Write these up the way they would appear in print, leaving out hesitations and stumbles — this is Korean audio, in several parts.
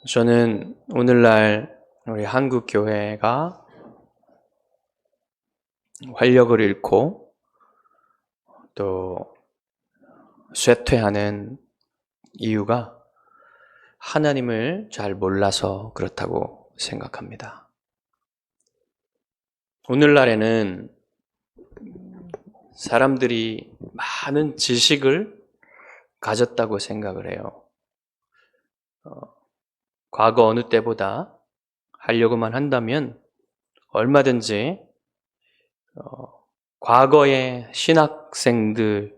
저는 오늘날 우리 한국 교회가 활력을 잃고 또 쇠퇴하는 이유가 하나님을 잘 몰라서 그렇다고 생각합니다. 오늘날에는 사람들이 많은 지식을 가졌다고 생각을 해요. 과거 어느 때보다 하려고만 한다면 얼마든지 과거의 신학생들도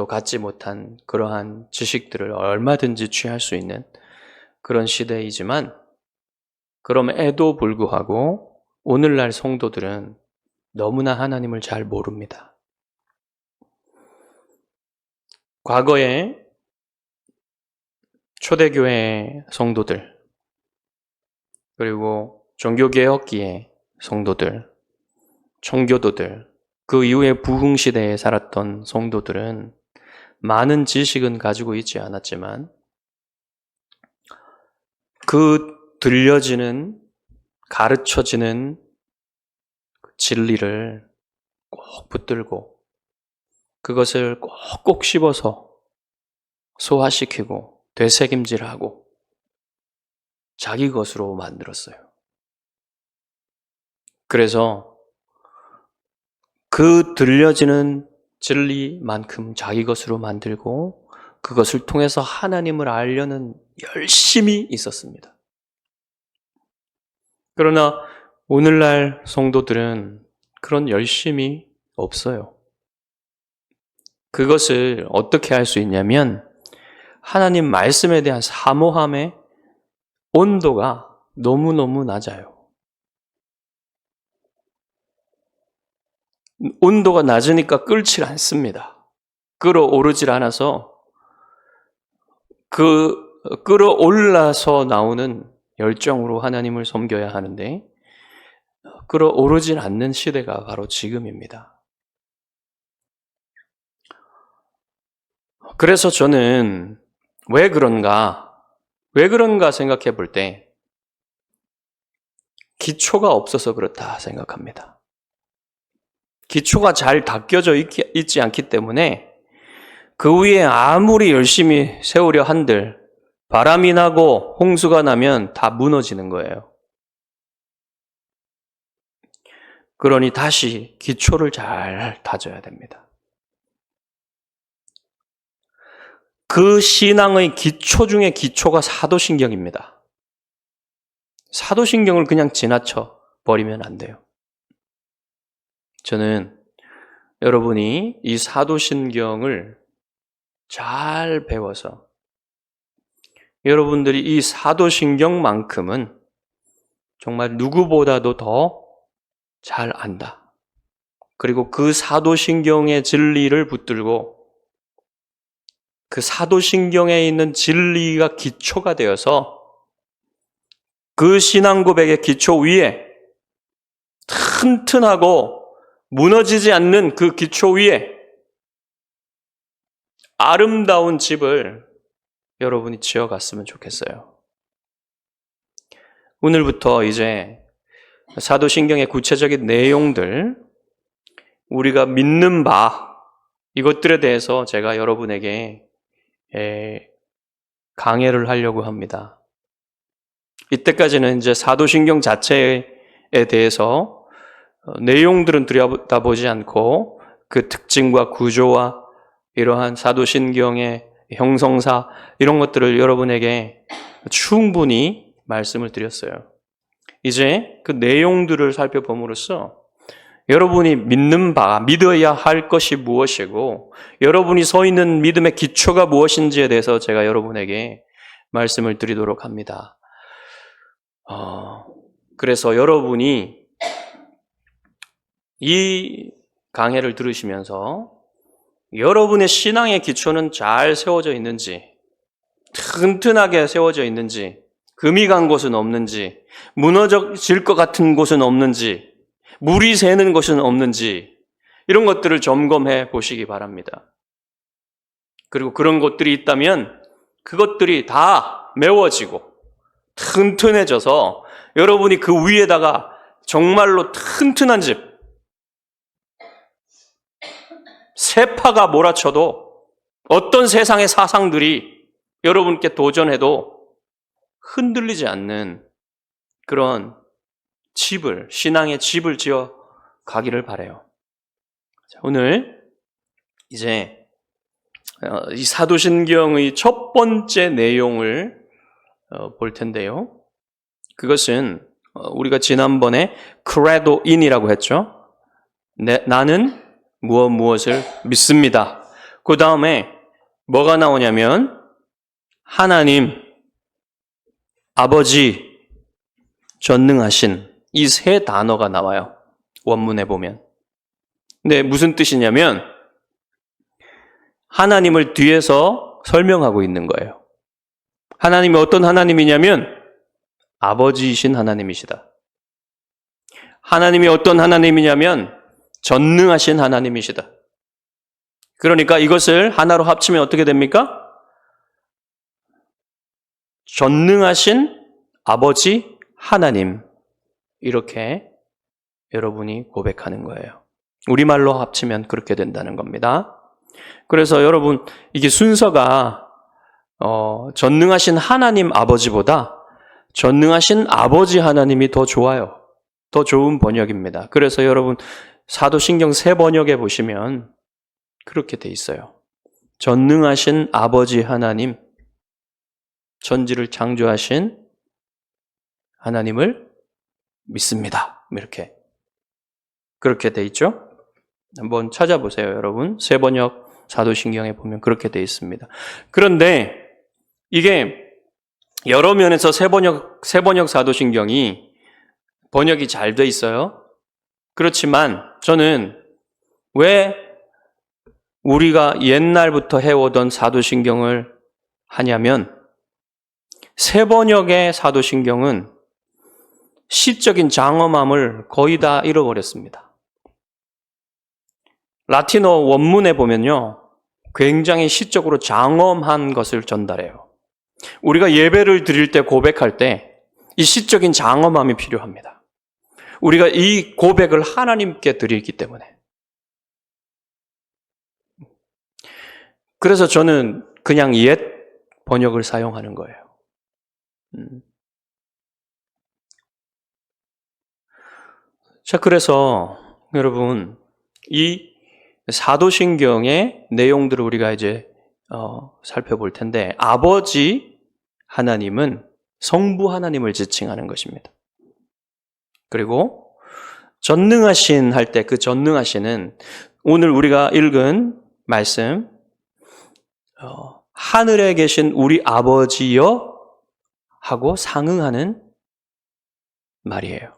갖지 못한 그러한 지식들을 얼마든지 취할 수 있는 그런 시대이지만 그럼에도 불구하고 오늘날 성도들은 너무나 하나님을 잘 모릅니다. 과거에 초대교회 성도들, 그리고 종교개혁기의 성도들, 청교도들, 그 이후에 부흥시대에 살았던 성도들은 많은 지식은 가지고 있지 않았지만 그 들려지는, 가르쳐지는 진리를 꼭 붙들고 그것을 꼭꼭 씹어서 소화시키고 되새김질하고 자기 것으로 만들었어요. 그래서 그 들려지는 진리만큼 자기 것으로 만들고 그것을 통해서 하나님을 알려는 열심히 있었습니다. 그러나 오늘날 성도들은 그런 열심이 없어요. 그것을 어떻게 할 수 있냐면 하나님 말씀에 대한 사모함의 온도가 너무너무 낮아요. 온도가 낮으니까 끓질 않습니다. 끓어오르질 않아서 끓어올라서 나오는 열정으로 하나님을 섬겨야 하는데 끓어오르질 않는 시대가 바로 지금입니다. 그래서 저는 왜 그런가 생각해 볼 때 기초가 없어서 그렇다 생각합니다. 기초가 잘 닦여져 있지 않기 때문에 그 위에 아무리 열심히 세우려 한들 바람이 나고 홍수가 나면 다 무너지는 거예요. 그러니 다시 기초를 잘 다져야 됩니다. 그 신앙의 기초 중에 기초가 사도신경입니다. 사도신경을 그냥 지나쳐 버리면 안 돼요. 저는 여러분이 이 사도신경을 잘 배워서 여러분들이 이 사도신경만큼은 정말 누구보다도 더 잘 안다. 그리고 그 사도신경의 진리를 붙들고 그 사도신경에 있는 진리가 기초가 되어서 그 신앙 고백의 기초 위에 튼튼하고 무너지지 않는 그 기초 위에 아름다운 집을 여러분이 지어갔으면 좋겠어요. 오늘부터 이제 사도신경의 구체적인 내용들, 우리가 믿는 바, 이것들에 대해서 제가 여러분에게 강해를 하려고 합니다. 이때까지는 이제 사도신경 자체에 대해서 내용들은 들여다보지 않고 그 특징과 구조와 이러한 사도신경의 형성사 이런 것들을 여러분에게 충분히 말씀을 드렸어요. 이제 그 내용들을 살펴봄으로써 여러분이 믿는 바, 믿어야 할 것이 무엇이고 여러분이 서 있는 믿음의 기초가 무엇인지에 대해서 제가 여러분에게 말씀을 드리도록 합니다. 그래서 여러분이 이 강해를 들으시면서 여러분의 신앙의 기초는 잘 세워져 있는지, 튼튼하게 세워져 있는지, 금이 간 곳은 없는지, 무너질 것 같은 곳은 없는지, 물이 새는 곳은 없는지 이런 것들을 점검해 보시기 바랍니다. 그리고 그런 것들이 있다면 그것들이 다 메워지고 튼튼해져서 여러분이 그 위에다가 정말로 튼튼한 집, 세파가 몰아쳐도 어떤 세상의 사상들이 여러분께 도전해도 흔들리지 않는 그런 집을, 신앙의 집을 지어 가기를 바라요. 오늘 이제 이 사도신경의 첫 번째 내용을 볼 텐데요. 그것은 우리가 지난번에 크레도인이라고 했죠. 나는 무엇을 믿습니다. 그 다음에 뭐가 나오냐면 하나님, 아버지, 전능하신 이 세 단어가 나와요. 원문에 보면. 근데 무슨 뜻이냐면 하나님을 뒤에서 설명하고 있는 거예요. 하나님이 어떤 하나님이냐면 아버지이신 하나님이시다. 하나님이 어떤 하나님이냐면 전능하신 하나님이시다. 그러니까 이것을 하나로 합치면 어떻게 됩니까? 전능하신 아버지 하나님. 이렇게 여러분이 고백하는 거예요. 우리말로 합치면 그렇게 된다는 겁니다. 그래서 여러분, 이게 순서가 전능하신 하나님 아버지보다 전능하신 아버지 하나님이 더 좋아요. 더 좋은 번역입니다. 그래서 여러분, 사도신경 새 번역에 보시면 그렇게 돼 있어요. 전능하신 아버지 하나님, 천지를 창조하신 하나님을 믿습니다. 이렇게. 그렇게 돼 있죠? 한번 찾아보세요, 여러분. 새 번역 사도신경에 보면 그렇게 돼 있습니다. 그런데 이게 여러 면에서 새 번역 사도신경이 번역이 잘 돼 있어요. 그렇지만 저는 왜 우리가 옛날부터 해오던 사도신경을 하냐면 새 번역의 사도신경은 시적인 장엄함을 거의 다 잃어버렸습니다. 라틴어 원문에 보면요, 굉장히 시적으로 장엄한 것을 전달해요. 우리가 예배를 드릴 때 고백할 때 이 시적인 장엄함이 필요합니다. 우리가 이 고백을 하나님께 드리기 때문에. 그래서 저는 그냥 옛 번역을 사용하는 거예요. 자, 그래서 여러분, 이 사도신경의 내용들을 우리가 이제 살펴볼 텐데, 아버지 하나님은 성부 하나님을 지칭하는 것입니다. 그리고 전능하신 할 때 그 전능하신은 오늘 우리가 읽은 말씀, 하늘에 계신 우리 아버지여 하고 상응하는 말이에요.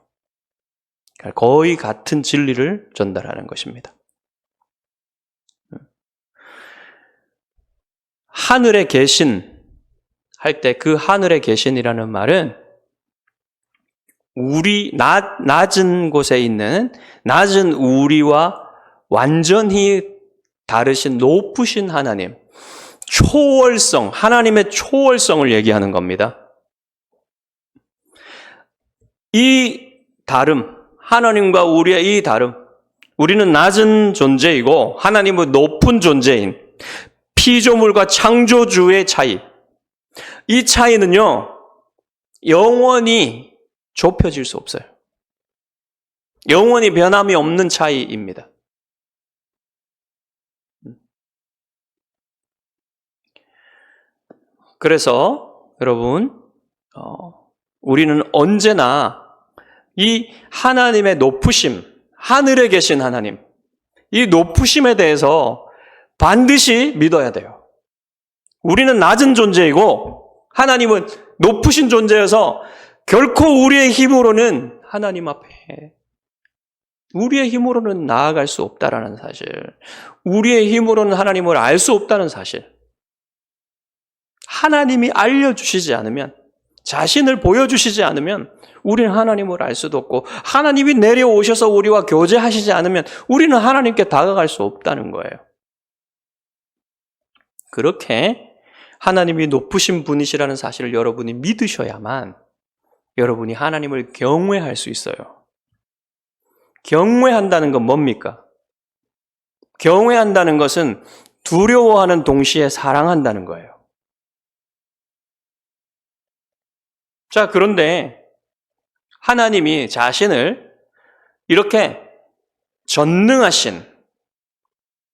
거의 같은 진리를 전달하는 것입니다. 하늘에 계신 할 때 그 하늘에 계신이라는 말은 우리 낮은 곳에 있는 낮은 우리와 완전히 다르신 높으신 하나님, 초월성, 하나님의 초월성을 얘기하는 겁니다. 이 다름, 하나님과 우리의 이 다름, 우리는 낮은 존재이고 하나님은 높은 존재인 피조물과 창조주의 차이. 이 차이는요, 영원히 좁혀질 수 없어요. 영원히 변함이 없는 차이입니다. 그래서 여러분, 우리는 언제나 이 하나님의 높으심, 하늘에 계신 하나님, 이 높으심에 대해서 반드시 믿어야 돼요. 우리는 낮은 존재이고 하나님은 높으신 존재여서 결코 우리의 힘으로는 하나님 앞에 우리의 힘으로는 나아갈 수 없다라는 사실, 우리의 힘으로는 하나님을 알 수 없다는 사실, 하나님이 알려주시지 않으면, 자신을 보여주시지 않으면 우리는 하나님을 알 수도 없고, 하나님이 내려오셔서 우리와 교제하시지 않으면 우리는 하나님께 다가갈 수 없다는 거예요. 그렇게 하나님이 높으신 분이시라는 사실을 여러분이 믿으셔야만 여러분이 하나님을 경외할 수 있어요. 경외한다는 건 뭡니까? 경외한다는 것은 두려워하는 동시에 사랑한다는 거예요. 자, 그런데 하나님이 자신을 이렇게 전능하신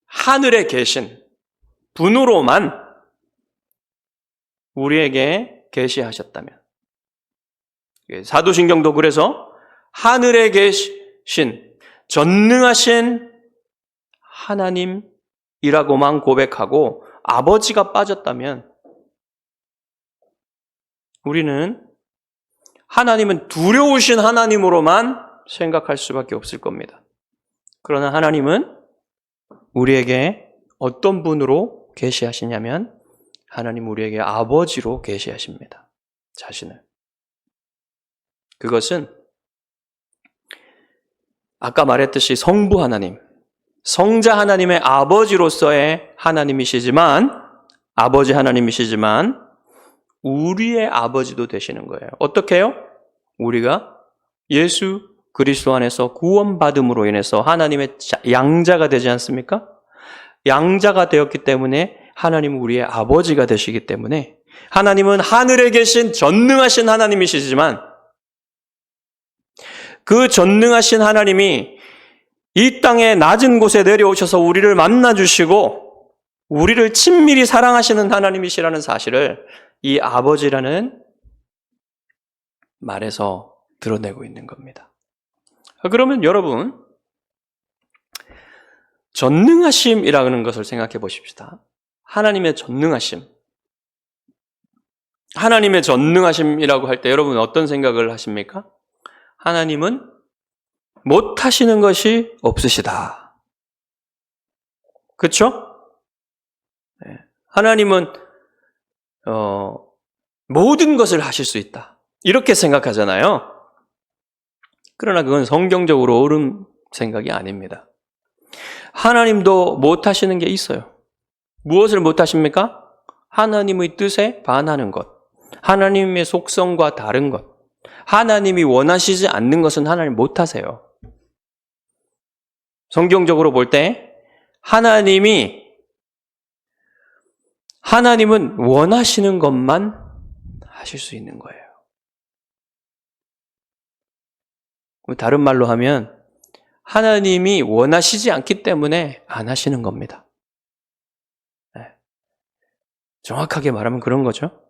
하늘에 계신 분으로만 우리에게 계시하셨다면, 사도신경도 그래서 하늘에 계신 전능하신 하나님이라고만 고백하고 아버지가 빠졌다면 우리는 하나님은 두려우신 하나님으로만 생각할 수밖에 없을 겁니다. 그러나 하나님은 우리에게 어떤 분으로 계시하시냐면 하나님 우리에게 아버지로 계시하십니다. 자신을. 그것은 아까 말했듯이 성부 하나님, 성자 하나님의 아버지로서의 하나님이시지만, 아버지 하나님이시지만 우리의 아버지도 되시는 거예요. 어떻게 해요? 우리가 예수 그리스도 안에서 구원받음으로 인해서 하나님의 양자가 되지 않습니까? 양자가 되었기 때문에 하나님은 우리의 아버지가 되시기 때문에 하나님은 하늘에 계신 전능하신 하나님이시지만 그 전능하신 하나님이 이 땅의 낮은 곳에 내려오셔서 우리를 만나주시고 우리를 친밀히 사랑하시는 하나님이시라는 사실을 이 아버지라는 말에서 드러내고 있는 겁니다. 그러면 여러분, 전능하심이라는 것을 생각해 보십시다. 하나님의 전능하심. 하나님의 전능하심이라고 할 때 여러분 어떤 생각을 하십니까? 하나님은 못하시는 것이 없으시다. 그렇죠? 하나님은 모든 것을 하실 수 있다. 이렇게 생각하잖아요. 그러나 그건 성경적으로 옳은 생각이 아닙니다. 하나님도 못하시는 게 있어요. 무엇을 못하십니까? 하나님의 뜻에 반하는 것, 하나님의 속성과 다른 것, 하나님이 원하시지 않는 것은 하나님 못하세요. 성경적으로 볼 때 하나님은 원하시는 것만 하실 수 있는 거예요. 다른 말로 하면 하나님이 원하시지 않기 때문에 안 하시는 겁니다. 정확하게 말하면 그런 거죠.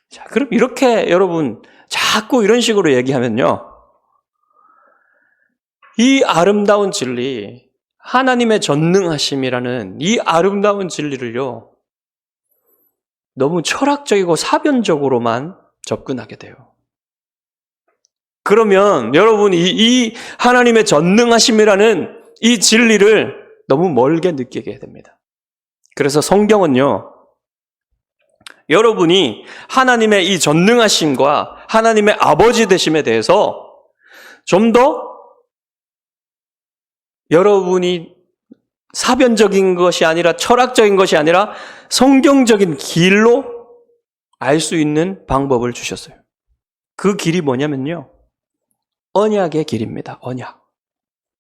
자, 그럼 이렇게 여러분 자꾸 이런 식으로 얘기하면요, 이 아름다운 진리, 하나님의 전능하심이라는 이 아름다운 진리를요, 너무 철학적이고 사변적으로만 접근하게 돼요. 그러면 여러분이 이 하나님의 전능하심이라는 이 진리를 너무 멀게 느끼게 됩니다. 그래서 성경은요, 여러분이 하나님의 이 전능하심과 하나님의 아버지 되심에 대해서 좀 더 여러분이 사변적인 것이 아니라 철학적인 것이 아니라 성경적인 길로 알 수 있는 방법을 주셨어요. 그 길이 뭐냐면요, 언약의 길입니다. 언약.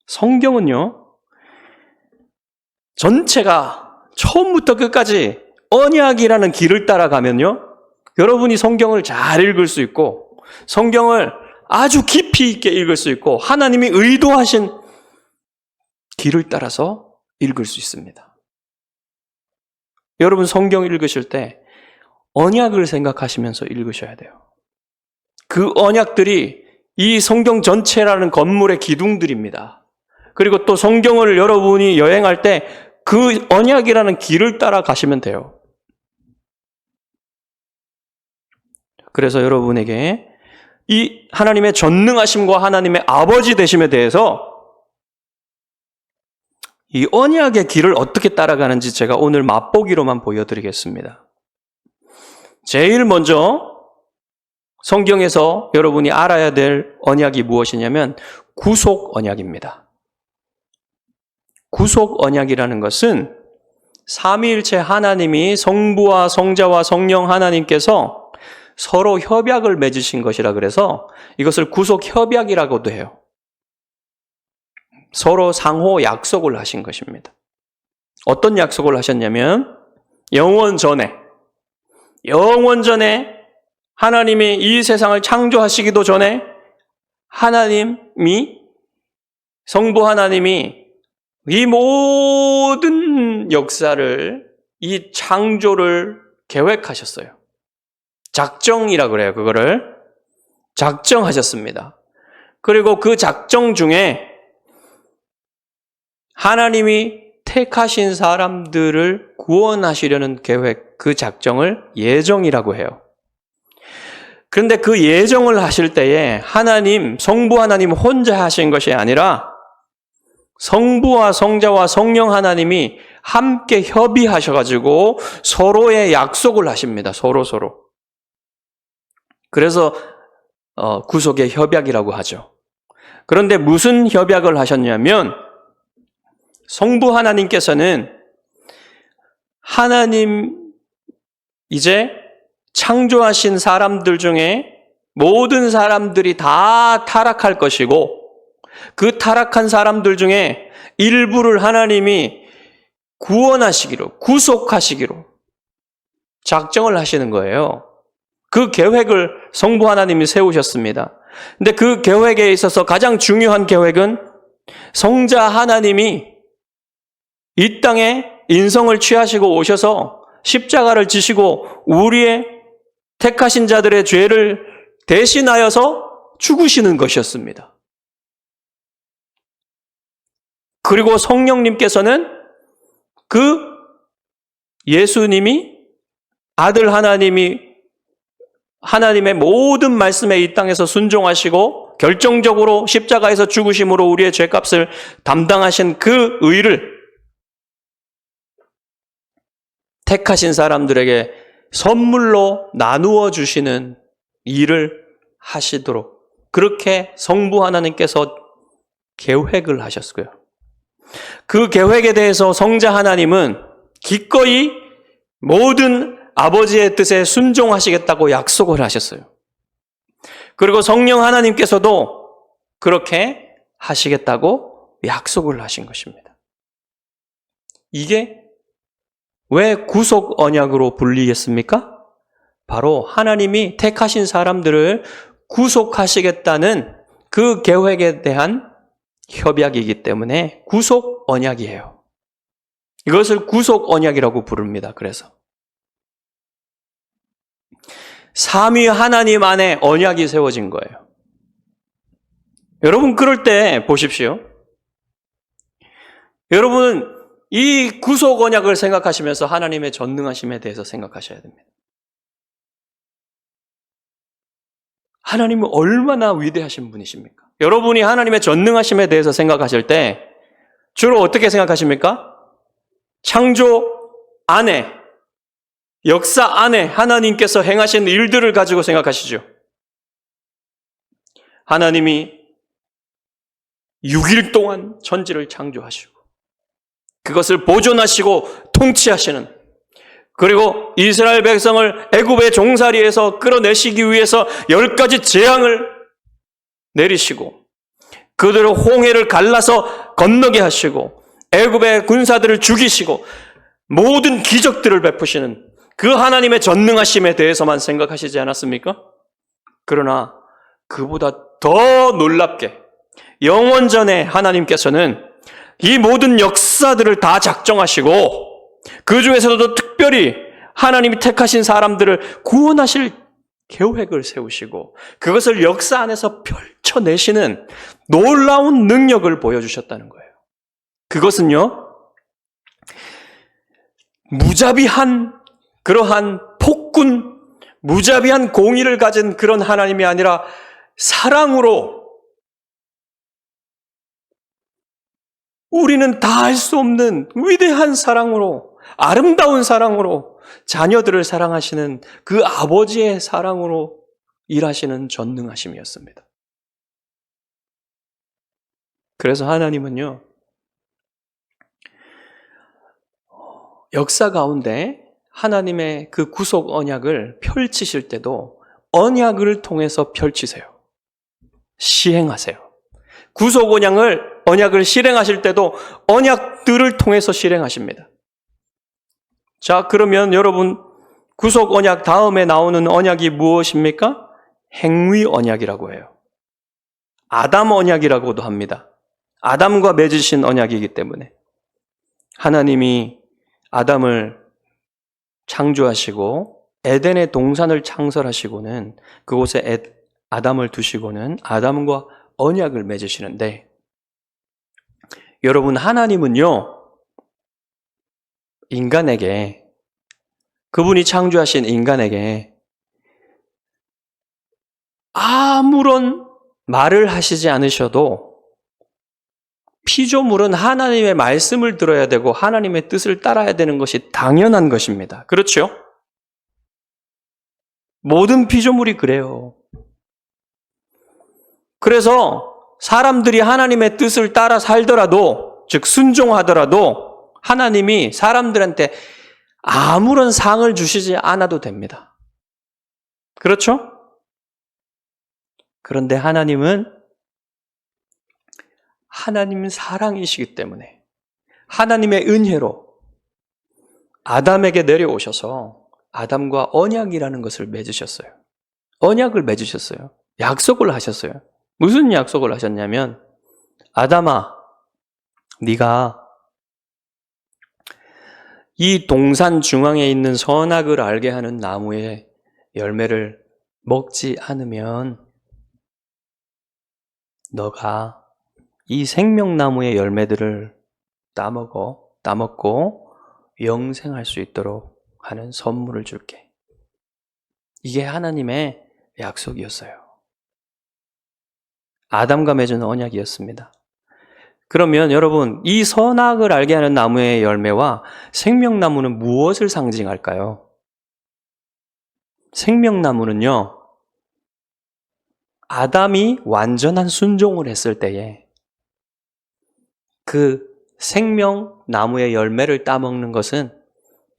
성경은요, 전체가 처음부터 끝까지 언약이라는 길을 따라가면요, 여러분이 성경을 잘 읽을 수 있고 성경을 아주 깊이 있게 읽을 수 있고 하나님이 의도하신 길을 따라서 읽을 수 있습니다. 여러분 성경 읽으실 때 언약을 생각하시면서 읽으셔야 돼요. 그 언약들이 이 성경 전체라는 건물의 기둥들입니다. 그리고 또 성경을 여러분이 여행할 때 그 언약이라는 길을 따라 가시면 돼요. 그래서 여러분에게 이 하나님의 전능하심과 하나님의 아버지 되심에 대해서 이 언약의 길을 어떻게 따라가는지 제가 오늘 맛보기로만 보여드리겠습니다. 제일 먼저 성경에서 여러분이 알아야 될 언약이 무엇이냐면 구속 언약입니다. 구속 언약이라는 것은 삼위일체 하나님이 성부와 성자와 성령 하나님께서 서로 협약을 맺으신 것이라 그래서 이것을 구속 협약이라고도 해요. 서로 상호 약속을 하신 것입니다. 어떤 약속을 하셨냐면 영원 전에 하나님이 이 세상을 창조하시기도 전에 성부 하나님이 이 모든 역사를, 이 창조를 계획하셨어요. 작정이라 그래요. 그거를 작정하셨습니다. 그리고 그 작정 중에 하나님이 택하신 사람들을 구원하시려는 계획, 그 작정을 예정이라고 해요. 그런데 그 예정을 하실 때에 성부 하나님 혼자 하신 것이 아니라 성부와 성자와 성령 하나님이 함께 협의하셔가지고 서로의 약속을 하십니다. 서로. 그래서 구속의 협약이라고 하죠. 그런데 무슨 협약을 하셨냐면 성부 하나님께서는 이제 창조하신 사람들 중에 모든 사람들이 다 타락할 것이고 그 타락한 사람들 중에 일부를 하나님이 구속하시기로 작정을 하시는 거예요. 그 계획을 성부 하나님이 세우셨습니다. 근데 그 계획에 있어서 가장 중요한 계획은 성자 하나님이 이 땅에 인성을 취하시고 오셔서 십자가를 지시고 우리의 택하신 자들의 죄를 대신하여서 죽으시는 것이었습니다. 그리고 성령님께서는 그 예수님이 아들 하나님의 모든 말씀에 이 땅에서 순종하시고 결정적으로 십자가에서 죽으심으로 우리의 죄값을 담당하신 그 의를 택하신 사람들에게 선물로 나누어 주시는 일을 하시도록 그렇게 성부 하나님께서 계획을 하셨고요. 그 계획에 대해서 성자 하나님은 기꺼이 모든 아버지의 뜻에 순종하시겠다고 약속을 하셨어요. 그리고 성령 하나님께서도 그렇게 하시겠다고 약속을 하신 것입니다. 이게 왜 구속 언약으로 불리겠습니까? 바로 하나님이 택하신 사람들을 구속하시겠다는 그 계획에 대한 협약이기 때문에 구속 언약이에요. 이것을 구속 언약이라고 부릅니다. 그래서 삼위 하나님 안에 언약이 세워진 거예요. 여러분 그럴 때 보십시오. 여러분은 이 구속 언약을 생각하시면서 하나님의 전능하심에 대해서 생각하셔야 됩니다. 하나님은 얼마나 위대하신 분이십니까? 여러분이 하나님의 전능하심에 대해서 생각하실 때 주로 어떻게 생각하십니까? 창조 안에, 역사 안에 하나님께서 행하신 일들을 가지고 생각하시죠. 하나님이 6일 동안 천지를 창조하시고 그것을 보존하시고 통치하시는, 그리고 이스라엘 백성을 애굽의 종살이에서 끌어내시기 위해서 10가지 재앙을 내리시고 그들을 홍해를 갈라서 건너게 하시고 애굽의 군사들을 죽이시고 모든 기적들을 베푸시는 그 하나님의 전능하심에 대해서만 생각하시지 않았습니까? 그러나 그보다 더 놀랍게 영원전에 하나님께서는 이 모든 역사들을 다 작정하시고 그 중에서도 특별히 하나님이 택하신 사람들을 구원하실 계획을 세우시고 그것을 역사 안에서 펼쳐내시는 놀라운 능력을 보여주셨다는 거예요. 그것은요, 무자비한 그러한 폭군, 무자비한 공의를 가진 그런 하나님이 아니라 사랑으로, 우리는 다 알 수 없는 위대한 사랑으로, 아름다운 사랑으로 자녀들을 사랑하시는 그 아버지의 사랑으로 일하시는 전능하심이었습니다. 그래서 하나님은요, 역사 가운데 하나님의 그 구속 언약을 펼치실 때도 언약을 통해서 펼치세요. 시행하세요. 구속 언약을 실행하실 때도 언약들을 통해서 실행하십니다. 자, 그러면 여러분, 구속 언약 다음에 나오는 언약이 무엇입니까? 행위 언약이라고 해요. 아담 언약이라고도 합니다. 아담과 맺으신 언약이기 때문에 하나님이 아담을 창조하시고 에덴의 동산을 창설하시고는 그곳에 아담을 두시고는 아담과 언약을 맺으시는데, 여러분, 하나님은요, 인간에게, 그분이 창조하신 인간에게 아무런 말을 하시지 않으셔도 피조물은 하나님의 말씀을 들어야 되고 하나님의 뜻을 따라야 되는 것이 당연한 것입니다. 그렇죠? 모든 피조물이 그래요. 그래서 사람들이 하나님의 뜻을 따라 살더라도, 즉 순종하더라도 하나님이 사람들한테 아무런 상을 주시지 않아도 됩니다. 그렇죠? 그런데 하나님은 사랑이시기 때문에 하나님의 은혜로 아담에게 내려오셔서 아담과 언약이라는 것을 맺으셨어요. 언약을 맺으셨어요. 약속을 하셨어요. 무슨 약속을 하셨냐면, 아담아, 네가 이 동산 중앙에 있는 선악을 알게 하는 나무의 열매를 먹지 않으면 너가 이 생명나무의 열매들을 따먹고 영생할 수 있도록 하는 선물을 줄게. 이게 하나님의 약속이었어요. 아담과 맺은 언약이었습니다. 그러면 여러분, 이 선악을 알게 하는 나무의 열매와 생명나무는 무엇을 상징할까요? 생명나무는요, 아담이 완전한 순종을 했을 때에 그 생명나무의 열매를 따먹는 것은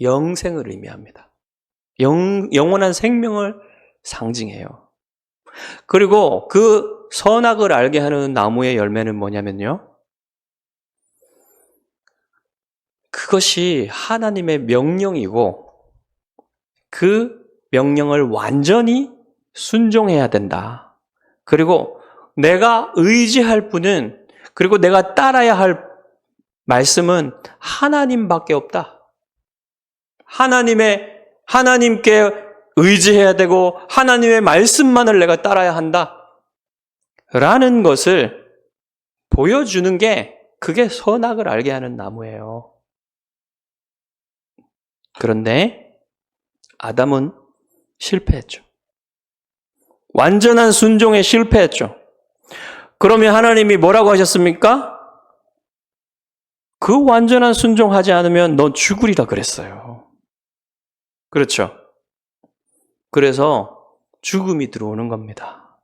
영생을 의미합니다. 영원한 생명을 상징해요. 그리고 그 선악을 알게 하는 나무의 열매는 뭐냐면요, 그것이 하나님의 명령이고 그 명령을 완전히 순종해야 된다. 그리고 내가 의지할 분은, 그리고 내가 따라야 할 말씀은 하나님밖에 없다. 하나님께 의지해야 되고 하나님의 말씀만을 내가 따라야 한다. 라는 것을 보여주는 게, 그게 선악을 알게 하는 나무예요. 그런데 아담은 실패했죠. 완전한 순종에 실패했죠. 그러면 하나님이 뭐라고 하셨습니까? 그 완전한 순종하지 않으면 너 죽으리라 그랬어요. 그렇죠? 그래서 죽음이 들어오는 겁니다.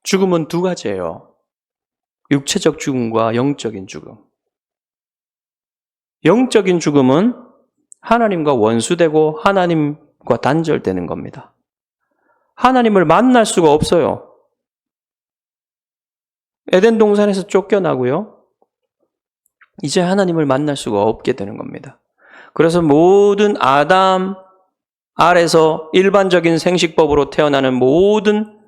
죽음은 두 가지예요. 육체적 죽음과 영적인 죽음. 영적인 죽음은 하나님과 원수되고 하나님과 단절되는 겁니다. 하나님을 만날 수가 없어요. 에덴 동산에서 쫓겨나고요, 이제 하나님을 만날 수가 없게 되는 겁니다. 그래서 모든 아담 아래서 일반적인 생식법으로 태어나는 모든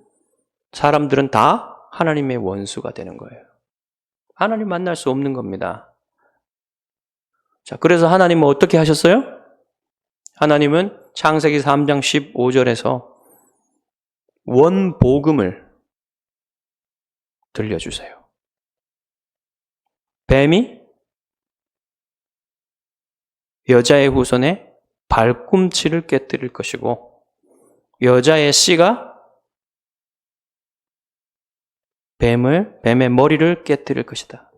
사람들은 다 하나님의 원수가 되는 거예요. 하나님 만날 수 없는 겁니다. 자, 그래서 하나님은 어떻게 하셨어요? 하나님은 창세기 3장 15절에서 원복음을 들려주세요. 뱀이 여자의 후손의 발꿈치를 깨뜨릴 것이고 여자의 씨가 뱀의 머리를 깨뜨릴 것이다.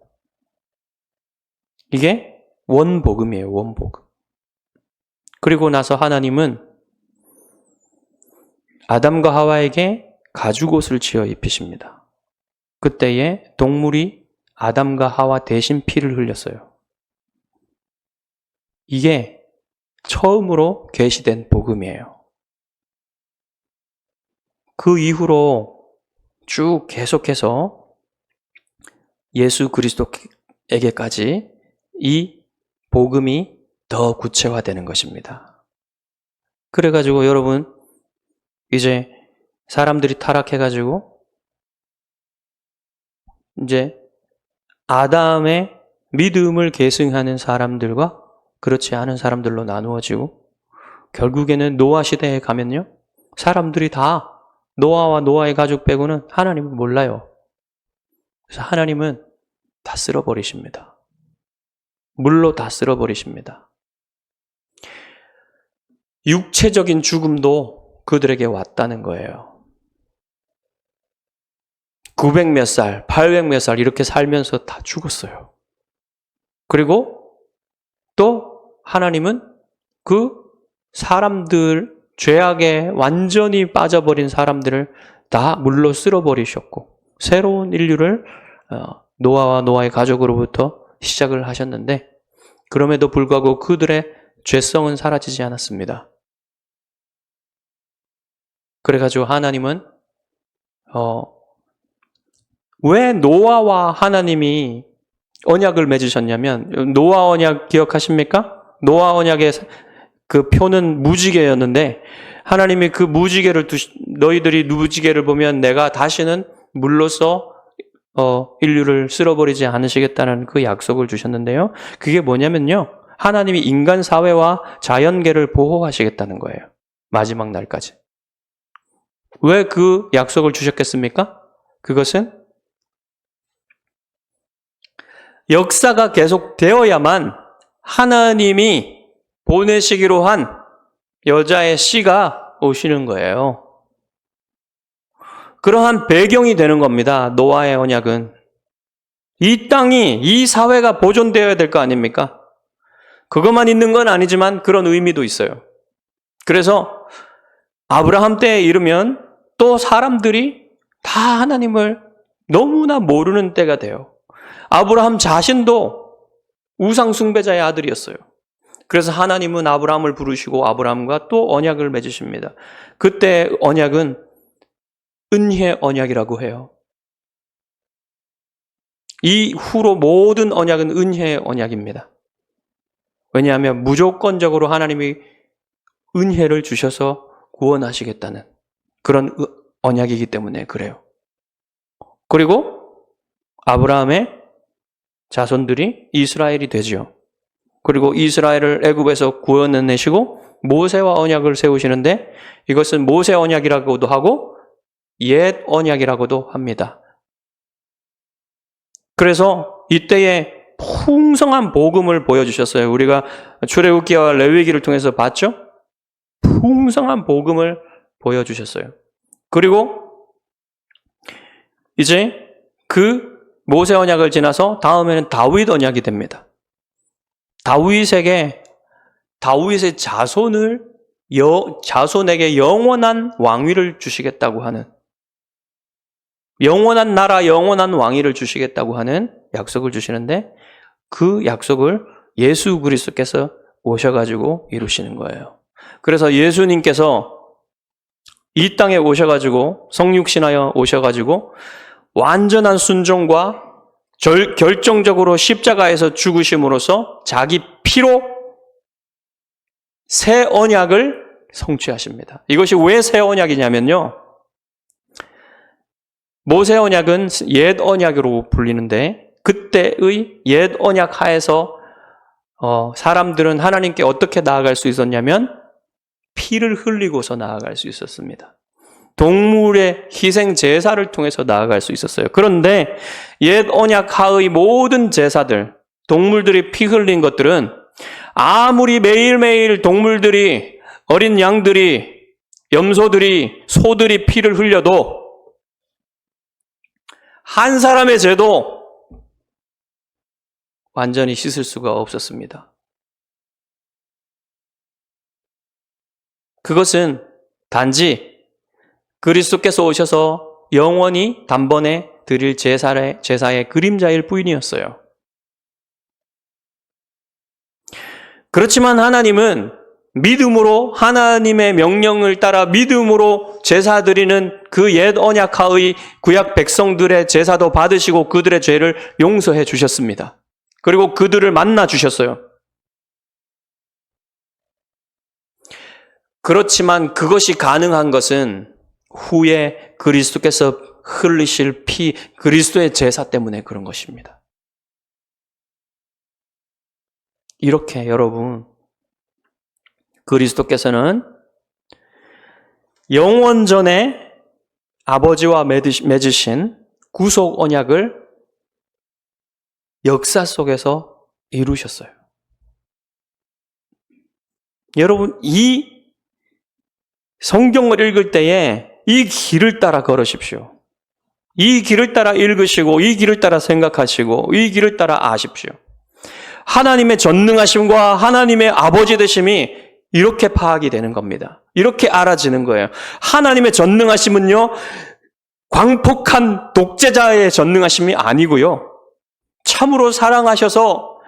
이게 원복음이에요, 원복음. 그리고 나서 하나님은 아담과 하와에게 가죽옷을 지어 입히십니다. 그때에 동물이 아담과 하와 대신 피를 흘렸어요. 이게 처음으로 계시된 복음이에요. 그 이후로 쭉 계속해서 예수 그리스도에게까지 이 복음이 더 구체화되는 것입니다. 그래가지고 여러분, 이제 사람들이 타락해가지고 이제 아담의 믿음을 계승하는 사람들과 그렇지 않은 사람들로 나누어지고, 결국에는 노아 시대에 가면요, 사람들이 다 노아와 노아의 가족 빼고는 하나님을 몰라요. 그래서 하나님은 다 쓸어버리십니다. 물로 다 쓸어버리십니다. 육체적인 죽음도 그들에게 왔다는 거예요. 900 몇 살, 800 몇 살 이렇게 살면서 다 죽었어요. 그리고 또 하나님은 그 사람들, 죄악에 완전히 빠져버린 사람들을 다 물로 쓸어버리셨고, 새로운 인류를 노아와 노아의 가족으로부터 시작을 하셨는데, 그럼에도 불구하고 그들의 죄성은 사라지지 않았습니다. 그래가지고 하나님은 왜 노아와 하나님이 언약을 맺으셨냐면, 노아 언약 기억하십니까? 노아 언약의 그 표는 무지개였는데, 하나님이 그 무지개를 너희들이 무지개를 보면 내가 다시는 물로써 인류를 쓸어버리지 않으시겠다는 그 약속을 주셨는데요. 그게 뭐냐면요, 하나님이 인간 사회와 자연계를 보호하시겠다는 거예요. 마지막 날까지. 왜 그 약속을 주셨겠습니까? 그것은 역사가 계속되어야만 하나님이 보내시기로 한 여자의 씨가 오시는 거예요. 그러한 배경이 되는 겁니다. 노아의 언약은. 이 땅이, 이 사회가 보존되어야 될 거 아닙니까? 그것만 있는 건 아니지만 그런 의미도 있어요. 그래서 아브라함 때에 이르면 또 사람들이 다 하나님을 너무나 모르는 때가 돼요. 아브라함 자신도 우상 숭배자의 아들이었어요. 그래서 하나님은 아브라함을 부르시고 아브라함과 또 언약을 맺으십니다. 그때 언약은 은혜 언약이라고 해요. 이후로 모든 언약은 은혜의 언약입니다. 왜냐하면 무조건적으로 하나님이 은혜를 주셔서 구원하시겠다는 그런 언약이기 때문에 그래요. 그리고 아브라함의 자손들이 이스라엘이 되지요. 그리고 이스라엘을 애굽에서 구원해내시고 모세와 언약을 세우시는데, 이것은 모세 언약이라고도 하고 옛 언약이라고도 합니다. 그래서 이때에 풍성한 복음을 보여주셨어요. 우리가 출애굽기와 레위기를 통해서 봤죠? 풍성한 복음을 보여주셨어요. 그리고 이제 그 모세 언약을 지나서 다음에는 다윗 언약이 됩니다. 다윗의 자손에게 영원한 왕위를 주시겠다고 하는, 영원한 나라, 영원한 왕위를 주시겠다고 하는 약속을 주시는데, 그 약속을 예수 그리스도께서 오셔가지고 이루시는 거예요. 그래서 예수님께서 이 땅에 오셔가지고, 성육신하여 오셔가지고 완전한 순종과 결정적으로 십자가에서 죽으심으로써 자기 피로 새 언약을 성취하십니다. 이것이 왜 새 언약이냐면요, 모세 언약은 옛 언약으로 불리는데, 그때의 옛 언약 하에서 사람들은 하나님께 어떻게 나아갈 수 있었냐면 피를 흘리고서 나아갈 수 있었습니다. 동물의 희생 제사를 통해서 나아갈 수 있었어요. 그런데 옛 언약 하의 모든 제사들, 동물들이 피 흘린 것들은 아무리 매일매일 동물들이, 어린 양들이, 염소들이, 소들이 피를 흘려도 한 사람의 죄도 완전히 씻을 수가 없었습니다. 그것은 단지 그리스도께서 오셔서 영원히 단번에 드릴 제사의 그림자일 뿐이었어요. 그렇지만 하나님은 믿음으로 하나님의 명령을 따라 믿음으로 제사 드리는 그 옛 언약하의 구약 백성들의 제사도 받으시고 그들의 죄를 용서해 주셨습니다. 그리고 그들을 만나 주셨어요. 그렇지만 그것이 가능한 것은 후에 그리스도께서 흘리실 피, 그리스도의 제사 때문에 그런 것입니다. 이렇게 여러분, 그리스도께서는 영원전에 아버지와 맺으신 구속 언약을 역사 속에서 이루셨어요. 여러분, 이 성경을 읽을 때에 이 길을 따라 걸으십시오. 이 길을 따라 읽으시고, 이 길을 따라 생각하시고, 이 길을 따라 아십시오. 하나님의 전능하심과 하나님의 아버지 되심이 이렇게 파악이 되는 겁니다. 이렇게 알아지는 거예요. 하나님의 전능하심은요, 광폭한 독재자의 전능하심이 아니고요. 참으로 사랑하셔서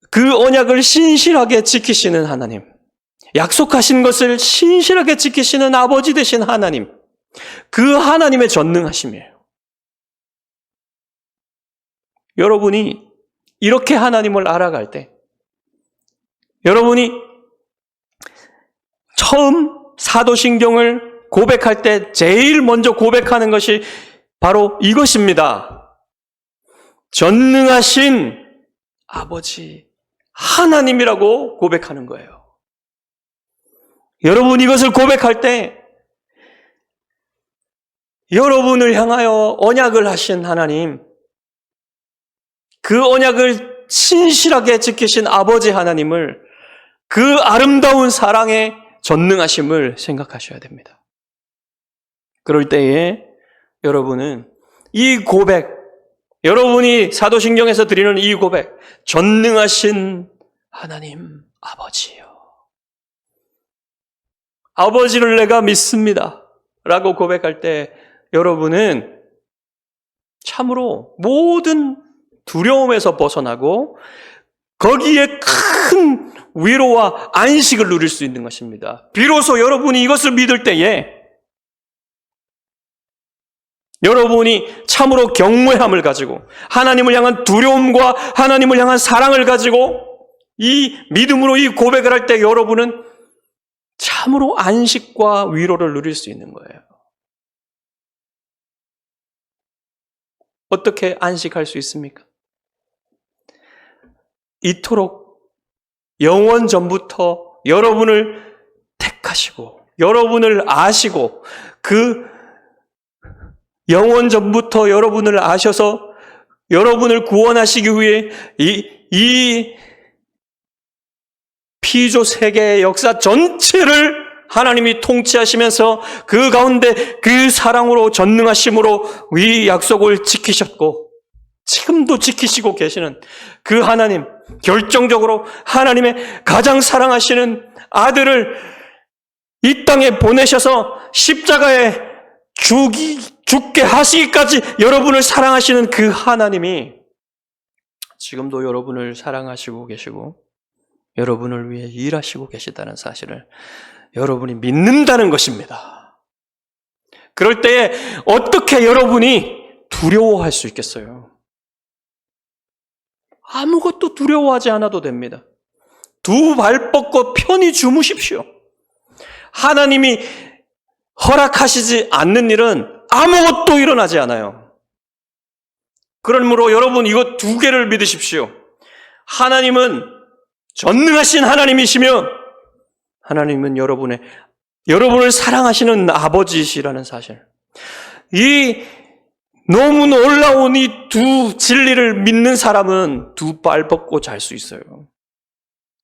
그 언약을 신실하게 지키시는 하나님, 약속하신 것을 신실하게 지키시는 아버지 되신 하나님, 그 하나님의 전능하심이에요. 여러분이 이렇게 하나님을 알아갈 때, 여러분이 처음 사도신경을 고백할 때 제일 먼저 고백하는 것이 바로 이것입니다. 전능하신 아버지 하나님이라고 고백하는 거예요. 여러분 이것을 고백할 때 여러분을 향하여 언약을 하신 하나님, 그 언약을 신실하게 지키신 아버지 하나님을, 그 아름다운 사랑의 전능하심을 생각하셔야 됩니다. 그럴 때에 여러분은 이 고백, 여러분이 사도신경에서 드리는 이 고백, 전능하신 하나님 아버지요, 아버지를 내가 믿습니다 라고 고백할 때 여러분은 참으로 모든 두려움에서 벗어나고 거기에 큰 위로와 안식을 누릴 수 있는 것입니다. 비로소 여러분이 이것을 믿을 때에 여러분이 참으로 경외함을 가지고 하나님을 향한 두려움과 하나님을 향한 사랑을 가지고 이 믿음으로 이 고백을 할 때 여러분은 참으로 안식과 위로를 누릴 수 있는 거예요. 어떻게 안식할 수 있습니까? 이토록 영원 전부터 여러분을 택하시고 여러분을 아시고 그 영원 전부터 여러분을 아셔서 여러분을 구원하시기 위해 이 피조 세계의 역사 전체를 하나님이 통치하시면서 그 가운데 그 사랑으로 전능하심으로 이 약속을 지키셨고 지금도 지키시고 계시는 그 하나님, 결정적으로 하나님의 가장 사랑하시는 아들을 이 땅에 보내셔서 십자가에 죽게 하시기까지 여러분을 사랑하시는 그 하나님이 지금도 여러분을 사랑하시고 계시고 여러분을 위해 일하시고 계시다는 사실을 여러분이 믿는다는 것입니다. 그럴 때에 어떻게 여러분이 두려워할 수 있겠어요? 아무것도 두려워하지 않아도 됩니다. 두 발 뻗고 편히 주무십시오. 하나님이 허락하시지 않는 일은 아무것도 일어나지 않아요. 그러므로 여러분 이거 두 개를 믿으십시오. 하나님은 전능하신 하나님이시며 하나님은 여러분을 사랑하시는 아버지시라는 사실. 이 너무 놀라운 이 두 진리를 믿는 사람은 두 발 뻗고 잘 수 있어요.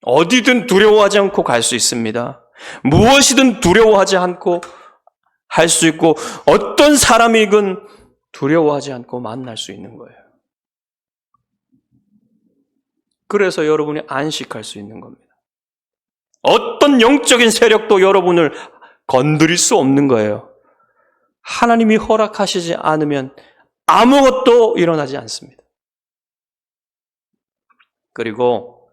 어디든 두려워하지 않고 갈 수 있습니다. 무엇이든 두려워하지 않고 할 수 있고 어떤 사람이건 두려워하지 않고 만날 수 있는 거예요. 그래서 여러분이 안식할 수 있는 겁니다. 어떤 영적인 세력도 여러분을 건드릴 수 없는 거예요. 하나님이 허락하시지 않으면 아무것도 일어나지 않습니다. 그리고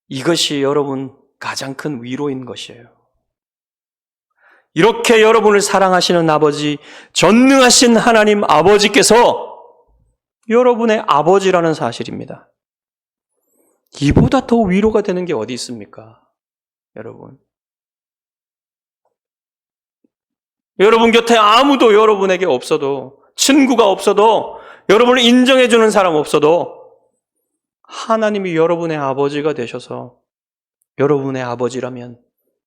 이것이 여러분 가장 큰 위로인 것이에요. 이렇게 여러분을 사랑하시는 아버지, 전능하신 하나님 아버지께서 여러분의 아버지라는 사실입니다. 이보다 더 위로가 되는 게 어디 있습니까? 여러분. 여러분 곁에 아무도 여러분에게 없어도, 친구가 없어도, 여러분을 인정해주는 사람 없어도 하나님이 여러분의 아버지가 되셔서 여러분의 아버지라면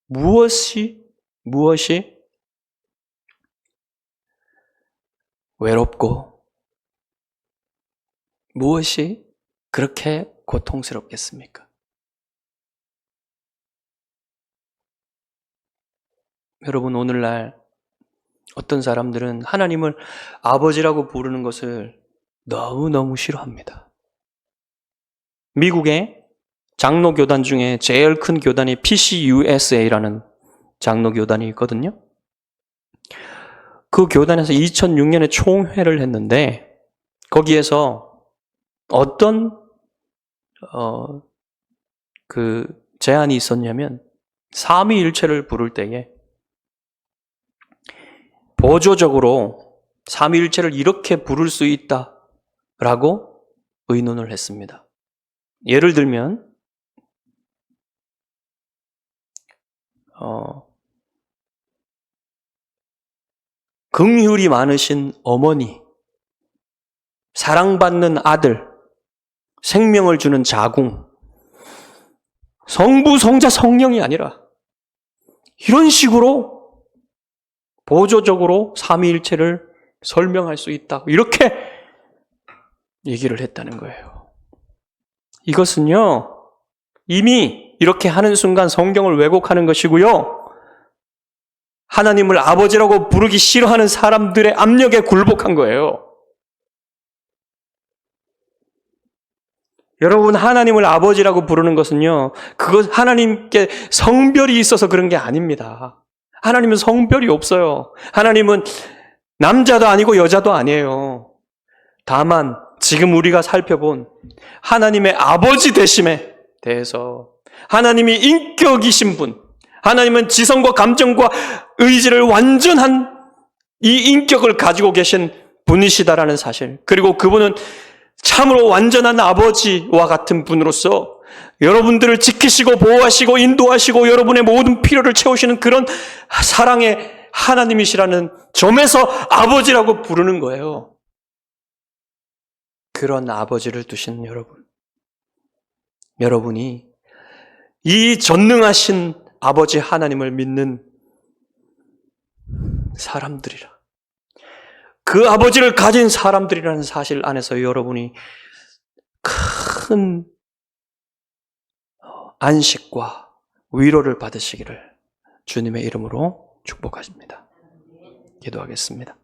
무엇이 외롭고 무엇이 그렇게 고통스럽겠습니까? 여러분, 오늘날 어떤 사람들은 하나님을 아버지라고 부르는 것을 너무너무 싫어합니다. 미국의 장로교단 중에 제일 큰 교단이 PCUSA라는 장로교단이 있거든요. 그 교단에서 2006년에 총회를 했는데 거기에서 어떤 그 제안이 있었냐면 삼위일체를 부를 때에 보조적으로 삼위일체를 이렇게 부를 수 있다라고 의논을 했습니다. 예를 들면 긍휼이 많으신 어머니, 사랑받는 아들, 생명을 주는 자궁, 성부, 성자, 성령이 아니라 이런 식으로 보조적으로 삼위일체를 설명할 수 있다고 이렇게 얘기를 했다는 거예요. 이것은요, 이미 이렇게 하는 순간 성경을 왜곡하는 것이고요, 하나님을 아버지라고 부르기 싫어하는 사람들의 압력에 굴복한 거예요. 여러분, 하나님을 아버지라고 부르는 것은요, 그것 하나님께 성별이 있어서 그런 게 아닙니다. 하나님은 성별이 없어요. 하나님은 남자도 아니고 여자도 아니에요. 다만 지금 우리가 살펴본 하나님의 아버지 되심에 대해서 하나님이 인격이신 분, 하나님은 지성과 감정과 의지를 완전한 이 인격을 가지고 계신 분이시다라는 사실, 그리고 그분은 참으로 완전한 아버지와 같은 분으로서 여러분들을 지키시고 보호하시고 인도하시고 여러분의 모든 필요를 채우시는 그런 사랑의 하나님이시라는 점에서 아버지라고 부르는 거예요. 그런 아버지를 두신 여러분이 이 전능하신 아버지 하나님을 믿는 사람들이라, 그 아버지를 가진 사람들이라는 사실 안에서 여러분이 큰 안식과 위로를 받으시기를 주님의 이름으로 축복하십니다. 기도하겠습니다.